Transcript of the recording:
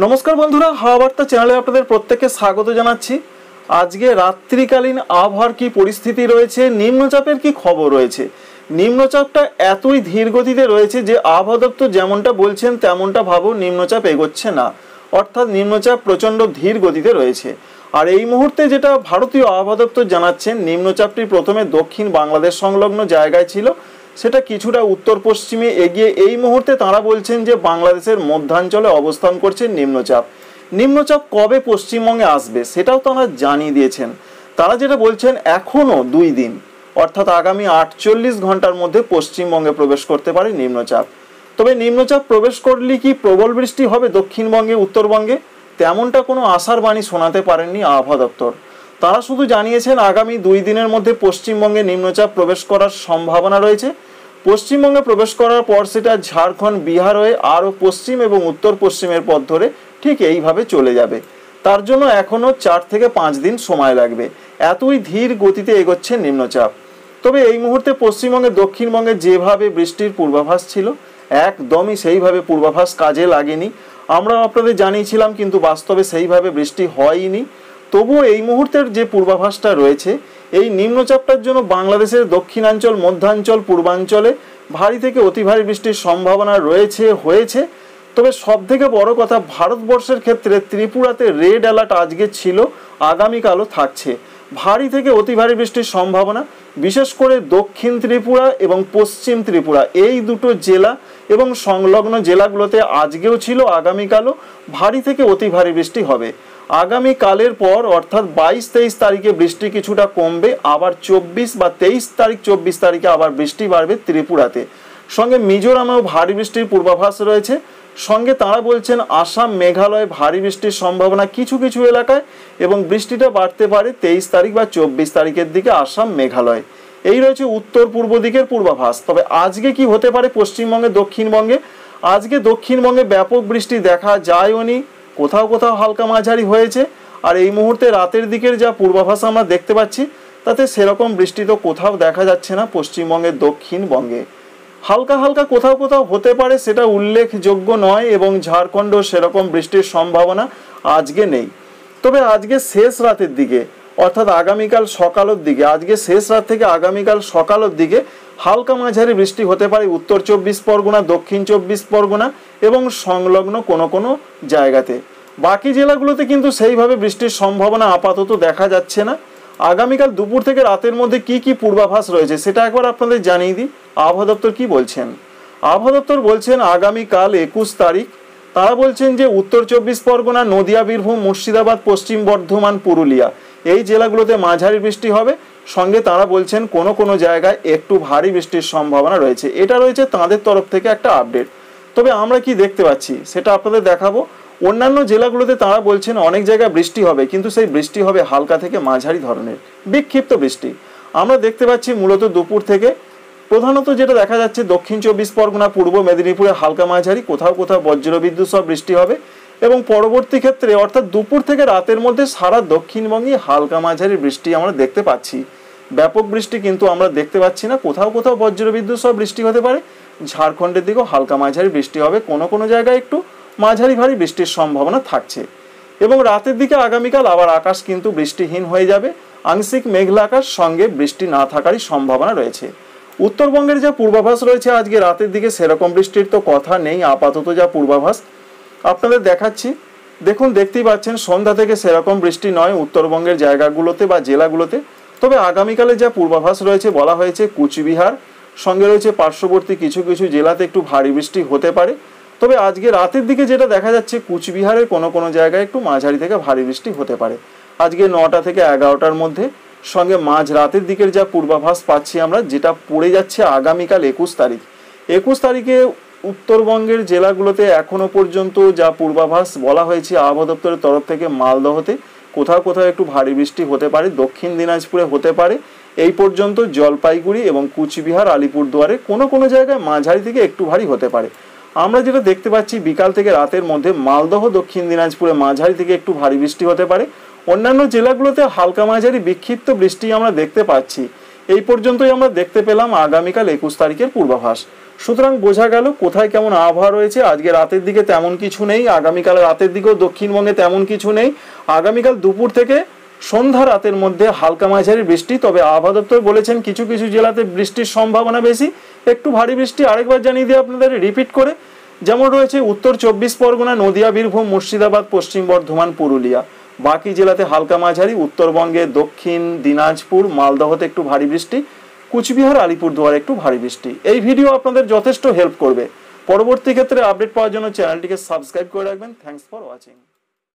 नमस्कार बंधुरा हावा बार्ता चैनेले आपनादेर प्रत्येकके स्वागत जानाच्छि। आजके रात्रिकालीन आबहावार की परिस्थिति रयेछे, निम्नचापेर की खबर रयेछे। निम्नचापटा एतई धीर गतिते रयेछे जे आबहावा दप्तर जेमनटा बोलछेन तेमनटा भावेও निम्नचाप एगोच्छे ना, अर्थात निम्नचाप प्रचंड धीर गतिते रयेछे। और এই মুহূর্তে যেটা ভারতীয় আবহাওয়া দপ্তর জানাচ্ছেন, নিম্নচাপটি প্রথমে দক্ষিণ বাংলাদেশ সংলগ্ন জায়গায় ছিল, সেটা কিছুটা উত্তর পশ্চিমে এগিয়ে এই মুহূর্তে তারা বলছেন যে বাংলাদেশের মধ্যাঞ্চলে অবস্থান করছে নিম্নচাপ। নিম্নচাপ কবে পশ্চিমবঙ্গে আসবে সেটাও তারা জানিয়ে দিয়েছেন। তারা যেটা বলছেন এখনো 2 দিন অর্থাৎ আগামী 48 ঘন্টার মধ্যে পশ্চিমবঙ্গে প্রবেশ করতে পারে নিম্নচাপ। তবে নিম্নচাপ প্রবেশ করলে কি প্রবল বৃষ্টি হবে দক্ষিণবঙ্গে উত্তরবঙ্গে তেমনটা কোনো আশার বাণী শোনাতে পারেননি আবহাওয়া দপ্তর। তারা শুধু জানিয়েছেন আগামী 2 দিনের মধ্যে পশ্চিমবঙ্গে নিম্নচাপ প্রবেশ করার সম্ভাবনা রয়েছে। পশ্চিমবঙ্গে প্রবেশ করার পর সেটা ঝাড়খণ্ড বিহার হয়ে আরও পশ্চিম এবং উত্তর পশ্চিমের পথ ধরে ঠিক এইভাবে চলে যাবে। তার জন্য এখনও 4 থেকে 5 দিন সময় লাগবে, এতই ধীর গতিতে এগোচ্ছে নিম্নচাপ। তবে এই মুহূর্তে পশ্চিমবঙ্গে দক্ষিণবঙ্গে যেভাবে বৃষ্টির পূর্বাভাস ছিল একদমই সেইভাবে পূর্বাভাস কাজে লাগেনি। আমরা আপনাদের জানিয়েছিলাম কিন্তু বাস্তবে সেইভাবে বৃষ্টি হয়নি। তবুও এই মুহূর্তের যে পূর্বাভাসটা রয়েছে এই নিম্নচাপটার জন্য বাংলাদেশের দক্ষিণাঞ্চল মধ্যাঞ্চল পূর্বাঞ্চলে ভারী থেকে অতি ভারী বৃষ্টির সম্ভাবনা হয়েছে। তবে সবথেকে বড় কথা ভারতবর্ষের ক্ষেত্রে ত্রিপুরাতে রেড অ্যালার্ট আজকে ছিল, আগামীকালও থাকছে। ভারী থেকে অতি ভারী বৃষ্টির সম্ভাবনা বিশেষ করে দক্ষিণ ত্রিপুরা এবং পশ্চিম ত্রিপুরা এই দুটো জেলা এবং সংলগ্ন জেলাগুলোতে আজকেও ছিল, আগামীকালও ভারী থেকে অতি ভারী বৃষ্টি হবে। আগামীকালের পর অর্থাৎ 22-23 তারিখে বৃষ্টি কিছুটা কমবে, আবার 24 বা 23 তারিখে আবার বৃষ্টি বাড়বে ত্রিপুরাতে। সঙ্গে মিজোরামেও ভারী বৃষ্টির পূর্বাভাস রয়েছে। সঙ্গে তারা বলছেন আসাম মেঘালয়ে ভারী বৃষ্টির সম্ভাবনা কিছু কিছু এলাকায় এবং বৃষ্টিটা বাড়তে পারে 23 তারিখ বা 24 তারিখের দিকে আসাম মেঘালয়। এই রয়েছে উত্তর পূর্ব দিকের পূর্বাভাস। তবে আজকে কি হতে পারে পশ্চিমবঙ্গে দক্ষিণবঙ্গে? আজকে দক্ষিণবঙ্গে ব্যাপক বৃষ্টি দেখা যায়নি, কোথাও কোথাও হালকা মাঝারি হয়েছে। আর এই মুহূর্তে রাতের দিকের যা পূর্বাভাস আমরা দেখতে পাচ্ছি তাতে সেরকম বৃষ্টি তো কোথাও দেখা যাচ্ছে না পশ্চিমবঙ্গের দক্ষিণবঙ্গে। হালকা হালকা কোথাও কোথাও হতে পারে, সেটা উল্লেখযোগ্য নয় এবং ঝাড়খণ্ডও সেরকম বৃষ্টির সম্ভাবনা আজকে নেই। তবে আজকে শেষ রাতের দিকে অর্থাৎ আগামীকাল সকালের দিকে, আজকে শেষ রাত থেকে আগামীকাল সকালের দিকে হালকা মাঝারি বৃষ্টি হতে পারে উত্তর 24 পরগনা, দক্ষিণ 24 পরগনা এবং সংলগ্ন কোনো কোনো জায়গাতে। বাকি জেলাগুলোতে কিন্তু সেইভাবে বৃষ্টির সম্ভাবনা আপাতত দেখা যাচ্ছে না। আগামীকাল দুপুর থেকে রাতের মধ্যে কি কি পূর্বাভাস রয়েছে সেটা একবার আপনাদের জানিয়ে দিই। আবহাওয়া দপ্তর কি বলছেন? আবহাওয়া দপ্তর বলছেন আগামীকাল 21 তারিখ তারা বলছেন যে উত্তর 24 পরগনা, নদিয়া, বীরভূম, মুর্শিদাবাদ, পশ্চিম বর্ধমান, পুরুলিয়া এই জেলাগুলোতে মাঝারি বৃষ্টি হবে। সঙ্গে তারা বলছেন কোনো কোনো জায়গায় একটু ভারী বৃষ্টির সম্ভাবনা রয়েছে। এটা রয়েছে তাদের তরফ থেকে একটা আপডেট। তবে আমরা কি দেখতে পাচ্ছি সেটা আপনাদের দেখাবো। অন্যান্য জেলাগুলোতে তারা বলছেন অনেক জায়গায় বৃষ্টি হবে, কিন্তু সেই বৃষ্টি হবে হালকা থেকে মাঝারি ধরনের বিক্ষিপ্ত বৃষ্টি। আমরা দেখতে পাচ্ছি মূলত দুপুর থেকে প্রধানত যেটা দেখা যাচ্ছে দক্ষিণ 24 পরগনা, পূর্ব মেদিনীপুরে হালকা মাঝারি, কোথাও কোথাও বজ্রবিদ্যুৎ সহ বৃষ্টি হবে এবং পরবর্তী ক্ষেত্রে অর্থাৎ দুপুর থেকে রাতের মধ্যে সারা দক্ষিণবঙ্গে হালকা মাঝারি বৃষ্টি আমরা দেখতে পাচ্ছি। ব্যাপক বৃষ্টি কিন্তু আমরা দেখতে পাচ্ছি না, কোথাও কোথাও বজ্রবিদ্যুৎ সহ বৃষ্টি হতে পারে। ঝাড়খণ্ডের দিকেও হালকা মাঝারি বৃষ্টি হবে, কোনো কোনো জায়গায় একটু মাঝারি ভারী বৃষ্টির সম্ভাবনা থাকছে। এবং রাতের দিকে আগামীকাল আবার আকাশ কিন্তু বৃষ্টিহীন হয়ে যাবে, আংশিক মেঘলা আকাশ, সঙ্গে বৃষ্টি না থাকারই সম্ভাবনা রয়েছে। উত্তরবঙ্গের যা পূর্বাভাস রয়েছে আজকে রাতের দিকে সেরকম বৃষ্টির তো কথা নেই, আপাতত যা পূর্বাভাস আপনাদের দেখাচ্ছি। দেখুন, দেখতেই পাচ্ছেন সন্ধ্যা থেকে সেরকম বৃষ্টি নয় উত্তরবঙ্গের জায়গাগুলোতে বা জেলাগুলোতে। তবে আগামীকালে যা পূর্বাভাস রয়েছে বলা হয়েছে কুচবিহার সঙ্গে রয়েছে পার্শ্ববর্তী কিছু কিছু জেলাতে একটু ভারী বৃষ্টি হতে পারে। তবে আজকে রাতের দিকে যেটা দেখা যাচ্ছে কুচবিহারের কোনো কোনো জায়গায় একটু মাঝারি থেকে ভারী বৃষ্টি হতে পারে আজকে 9টা থেকে 11টার মধ্যে। সঙ্গে মাঝ রাতের দিকের যা পূর্বাভাস পাচ্ছি আমরা, যেটা পড়ে যাচ্ছে আগামীকাল 21 তারিখ। 21 তারিখে উত্তরবঙ্গের জেলাগুলোতে এখনো পর্যন্ত যা পূর্বাভাস বলা হয়েছে আবহাওয়া দপ্তরের তরফ থেকে মালদহতে কোথাও কোথাও একটু ভারী বৃষ্টি হতে পারে, দক্ষিণ দিনাজপুরে হতে পারে, এই পর্যন্ত জলপাইগুড়ি এবং কুচবিহার, আলিপুরদুয়ারে কোনো কোনো জায়গায় মাঝারি থেকে একটু ভারী হতে পারে। আমরা যেটা দেখতে পাচ্ছি বিকাল থেকে রাতের মধ্যে মালদহ, দক্ষিণ দিনাজপুরে মাঝারি থেকে একটু ভারী বৃষ্টি হতে পারে। অন্যান্য জেলাগুলোতে হালকা মাঝারি বিক্ষিপ্ত বৃষ্টি আমরা দেখতে পাচ্ছি। এই পর্যন্তই আমরা দেখতে পেলাম আগামীকাল 21 তারিখের পূর্বাভাস। সুতরাং বোঝা গেল কোথায় কেমন আবহাওয়া রয়েছে। আজকে রাতের দিকে তেমন কিছু নেই, আগামীকাল রাতের দিকেও দক্ষিণবঙ্গে তেমন কিছু নেই। আগামীকাল দুপুর থেকে সন্ধ্যা রাতের মধ্যে হালকা মাঝারি বৃষ্টি, তবে আবহাওয়া দপ্তর বলেছেন কিছু কিছু জেলাতে বৃষ্টির সম্ভাবনা বেশি, একটু ভারী বৃষ্টি। আরেকবার জানিয়ে দিই আপনাদের রিপিট করে, যেমন রয়েছে উত্তর 24 পরগনা, নদিয়া, বীরভূম, মুর্শিদাবাদ, পশ্চিম বর্ধমান, পুরুলিয়া। বাকি জেলাতে হালকা মাঝারি, উত্তরবঙ্গে দক্ষিণ দিনাজপুর, মালদহতে একটু ভারী বৃষ্টি, কুচবিহার, আলিপুরদুয়ারে একটু ভারী বৃষ্টি। এই ভিডিও আপনাদের যথেষ্ট হেল্প করবে। পরবর্তী ক্ষেত্রে আপডেট পাওয়ার জন্য চ্যানেলটিকে সাবস্ক্রাইব করে রাখবেন। Thanks for watching.